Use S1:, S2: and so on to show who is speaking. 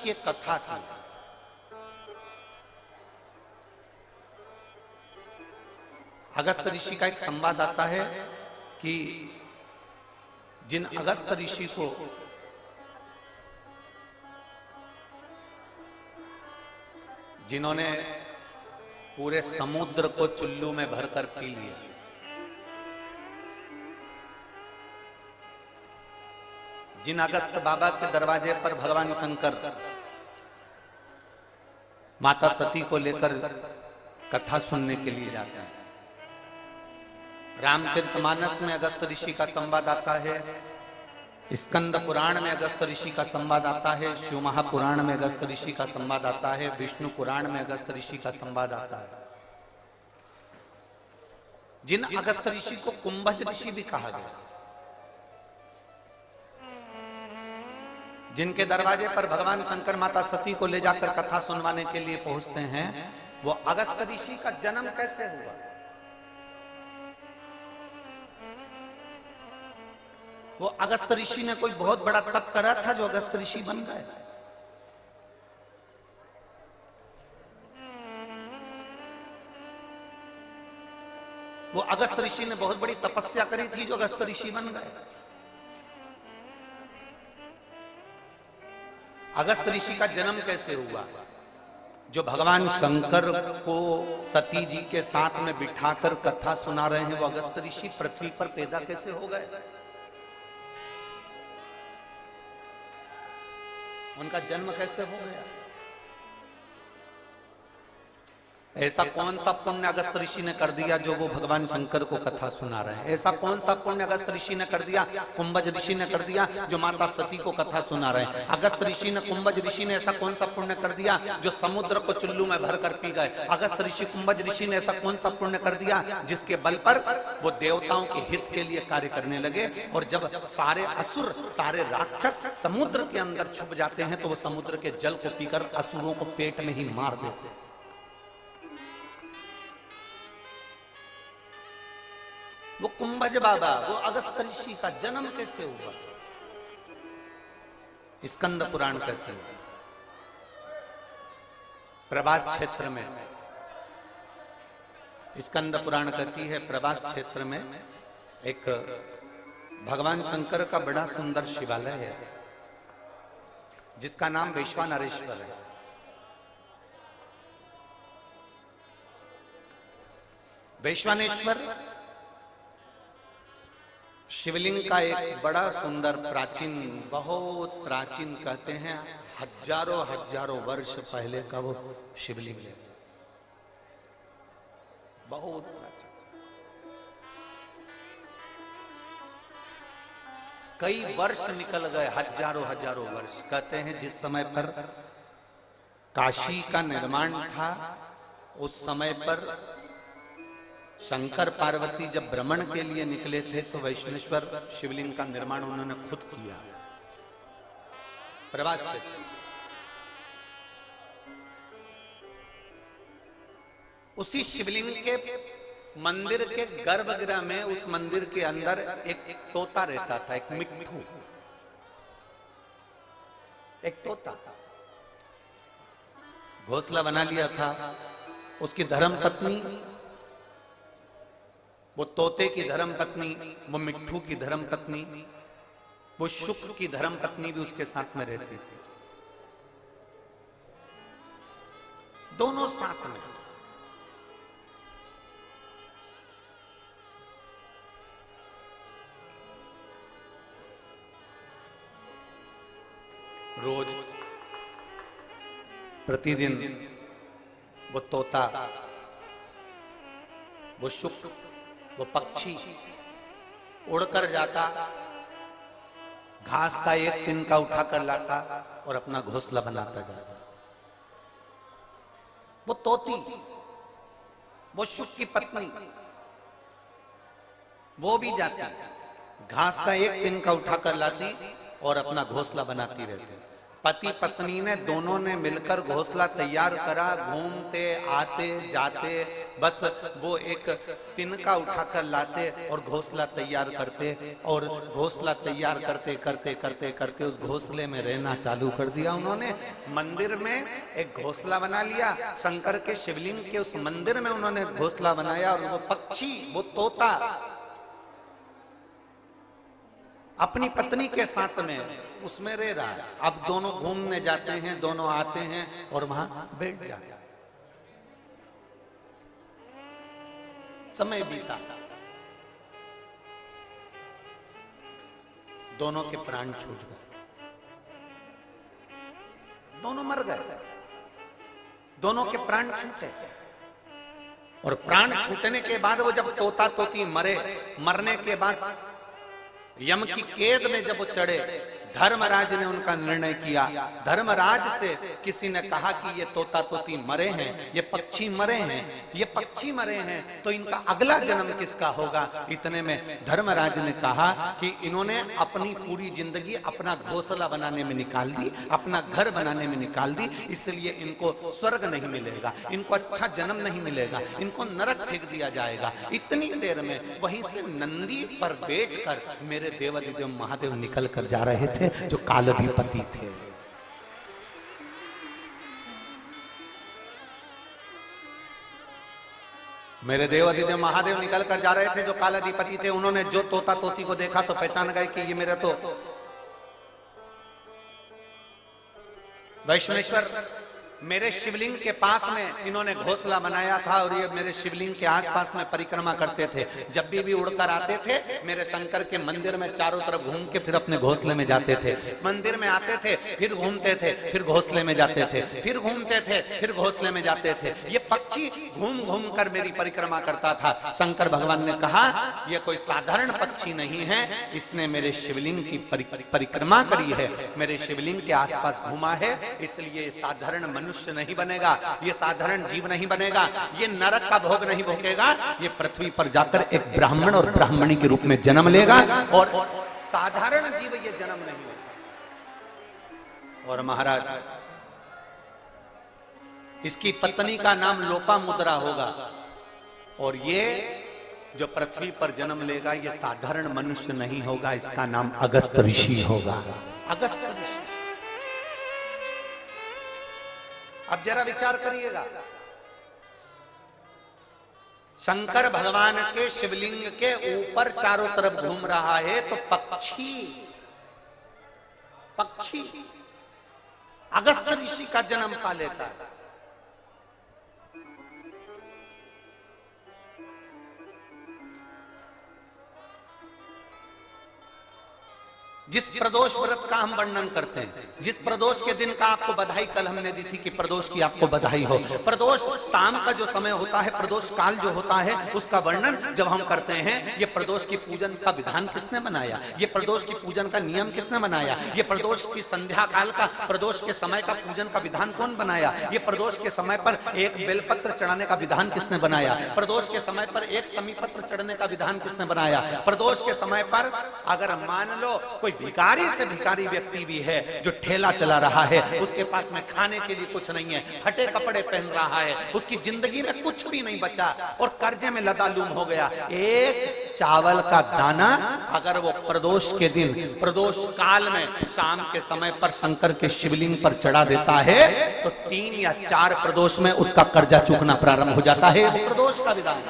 S1: की एक कथा की। अगस्त ऋषि का एक संवाद आता है कि जिन अगस्त ऋषि को जिन्होंने पूरे समुद्र को चुल्लू में भरकर पी लिया, जिन अगस्त बाबा के दरवाजे पर भगवान शंकर माता सती को लेकर कथा सुनने के लिए जाते हैं। रामचरितमानस में अगस्त ऋषि का संवाद आता है, स्कंद पुराण में अगस्त ऋषि का संवाद आता है, शिव महापुराण में अगस्त ऋषि का संवाद आता है, विष्णु पुराण में अगस्त ऋषि का संवाद आता है। जिन अगस्त ऋषि को कुंभज ऋषि भी कहा गया, जिनके दरवाजे पर भगवान शंकर माता सती को ले जाकर कथा सुनवाने के लिए पहुंचते हैं, वो अगस्त ऋषि का जन्म कैसे हुआ? वो अगस्त ऋषि ने कोई बहुत बड़ा तप करा था जो अगस्त ऋषि बन गए? वो अगस्त ऋषि ने बहुत बड़ी तपस्या करी थी जो अगस्त ऋषि बन गए? अगस्त ऋषि का जन्म कैसे हुआ? जो भगवान शंकर को सती जी के साथ में बिठाकर कथा सुना रहे हैं, वो अगस्त ऋषि पृथ्वी पर पैदा कैसे हो गए? उनका जन्म कैसे हो गया? ऐसा कौन सा पुण्य अगस्त ऋषि ने कर दिया जो वो भगवान शंकर को कथा सुना रहे हैं? ऐसा कौन सा पुण्य अगस्त ऋषि ने कर दिया, कुंभज ऋषि ने कर दिया जो माता सती को कथा सुना रहे हैं? अगस्त ऋषि ने, कुंभज ऋषि ने ऐसा कौन सा पुण्य कर दिया जो समुद्र को चुल्लू में भरकर पी गए? अगस्त ऋषि, कुंभज ऋषि ने ऐसा कौन सा पुण्य कर दिया जिसके बल पर वो देवताओं के हित के लिए कार्य करने लगे? और जब सारे असुर, सारे राक्षस समुद्र के अंदर छुप जाते हैं तो वो समुद्र के जल को पीकर असुरों को पेट में ही मार देते हैं। वो कुंभज बाबा, वो अगस्त ऋषि का जन्म कैसे हुआ? स्कंद पुराण कहते हैं, प्रभास क्षेत्र में, स्कंद पुराण कहती है प्रभास क्षेत्र में एक भगवान शंकर का बड़ा सुंदर शिवालय है जिसका नाम वैश्वानरेश्वर है। वैश्वानेश्वर शिवलिंग का एक बड़ा सुंदर प्राचीन, बहुत प्राचीन, कहते हैं हजारों हजारों वर्ष पहले का वो शिवलिंग है, बहुत प्राचीन। कई वर्ष निकल गए, हजारों हजारों वर्ष। कहते हैं जिस समय पर काशी का निर्माण था उस समय पर शंकर पार्वती जब भ्रमण के लिए निकले थे तो वैष्णेश्वर शिवलिंग का निर्माण उन्होंने खुद किया प्रभास से। उसी शिवलिंग के मंदिर के गर्भगृह में, उस मंदिर के अंदर एक तोता रहता था, एक मिट्ठू, एक तोता घोंसला बना लिया था। उसकी धर्म पत्नी, वो तोते की धर्म पत्नी, वो मिट्ठू की धर्म पत्नी, वो शुक्र की धर्म पत्नी भी उसके साथ में रहती थी, दोनों साथ में। रोज प्रतिदिन वो तोता, वो शुक्र, वो पक्षी उड़कर जाता, घास का एक तिनका उठाकर लाता और अपना घोंसला बनाता जाता। वो तोती, वो शुक की पत्नी, वो भी जाती, घास का एक तिनका उठाकर लाती और अपना घोंसला बनाती रहती। पति पत्नी ने दोनों ने मिलकर घोंसला तैयार करा, घूमते आते जाते बस वो एक तिनका उठाकर लाते और घोंसला तैयार करते, और घोंसला तैयार करते करते करते करते उस घोंसले में रहना चालू कर दिया उन्होंने। मंदिर में एक घोंसला बना लिया, शंकर के शिवलिंग के उस मंदिर में उन्होंने घोंसला बनाया, और वो पक्षी, वो तोता अपनी पत्नी के साथ में उसमें रह रहा है। अब दोनों घूमने जाते हैं, दोनों आते हैं और वहां बैठ जाते हैं। समय बीता, दोनों के प्राण छूट गए, दोनों मर गए, दोनों के प्राण छूटे। और प्राण छूटने के बाद वो जब तोता तोती मरे, मरने के बाद यम की कैद में जब वो चढ़े, धर्मराज ने उनका निर्णय किया। धर्मराज से किसी ने कहा कि ये तोता तोती मरे हैं, ये पक्षी मरे हैं, ये पक्षी मरे हैं, तो इनका अगला जन्म किसका होगा। इतने में धर्मराज ने कहा कि इन्होंने अपनी पूरी जिंदगी अपना घोंसला बनाने में निकाल दी, अपना घर बनाने में निकाल दी, इसलिए इनको स्वर्ग नहीं मिलेगा, इनको अच्छा जन्म नहीं मिलेगा, इनको नरक फेंक दिया जाएगा। इतनी देर में वहीं से नंदी पर बैठकर मेरे देवाधिदेव महादेव निकल कर जा रहे थे, जो कालाधिपति थे। मेरे देवाधिदेव महादेव निकल कर जा रहे थे, जो कालाधिपति थे। उन्होंने जो तोता तोती को देखा तो पहचान गए कि ये मेरा तो वैष्णवेश्वर, मेरे शिवलिंग के पास में इन्होंने घोंसला बनाया था, और ये मेरे शिवलिंग के आसपास में परिक्रमा करते थे। जब भी उड़कर आते थे मेरे शंकर के मंदिर में चारों तरफ घूम के फिर अपने घोंसले में जाते थे। मंदिर में आते थे, फिर घूमते थे, फिर घोंसले में जाते थे, फिर घूमते थे, फिर घोंसले में जाते थे। ये पक्षी घूम घूम कर मेरी परिक्रमा करता था। शंकर भगवान ने कहा यह कोई साधारण पक्षी नहीं है, इसने मेरे शिवलिंग की परिक्रमा करी है, मेरे शिवलिंग के आसपास घूमा है, इसलिए साधारण मनुष्य नहीं बनेगा, ये साधारण जीव नहीं बनेगा, ये नरक का भोग नहीं भोगेगा, ये पृथ्वी पर जाकर एक ब्राह्मण और ब्राह्मणी के रूप में जन्म लेगा, और साधारण जीव ये जन्म नहीं होगा। और महाराज, इसकी पत्नी का नाम लोपामुद्रा होगा, और ये जो पृथ्वी पर जन्म लेगा ये साधारण मनुष्य नहीं होगा, इसका नाम अगस्त ऋषि होगा। अगस्त ऋषि। अब जरा विचार करिएगा, शंकर भगवान के शिवलिंग के ऊपर चारों तरफ घूम रहा है, तो पक्षी अगस्त ऋषि का जन्म पा लेता है। जिस प्रदोष व्रत का हम वर्णन करते हैं, जिस प्रदोष के दिन का आपको बधाई कल हमने दी थी कि प्रदोष की आपको बधाई हो। प्रदोष शाम का जो समय होता है, प्रदोष काल जो होता है, उसका वर्णन जब हम करते हैं, ये प्रदोष की पूजन का विधान किसने बनाया, ये प्रदोष की पूजन का नियम किसने बनाया, ये प्रदोष की संध्या काल का, प्रदोष के समय का पूजन का विधान कौन बनाया, ये प्रदोष के समय पर एक बेलपत्र चढ़ाने का विधान किसने बनाया, प्रदोष के समय पर एक समीपत्र चढ़ने का विधान किसने बनाया, प्रदोष के समय पर अगर मान लो कोई भिखारी से भिखारी व्यक्ति भी है जो ठेला चला रहा है, उसके पास में खाने के लिए कुछ नहीं है, फटे कपड़े पहन रहा है, उसकी जिंदगी में कुछ भी नहीं बचा और कर्जे में लदालूम हो गया, एक चावल का दाना अगर वो प्रदोष के दिन, प्रदोष काल में शाम के समय पर शंकर के शिवलिंग पर चढ़ा देता है, तो 3 या 4 प्रदोष में उसका कर्जा चूकना प्रारंभ हो जाता है। प्रदोष का विधान।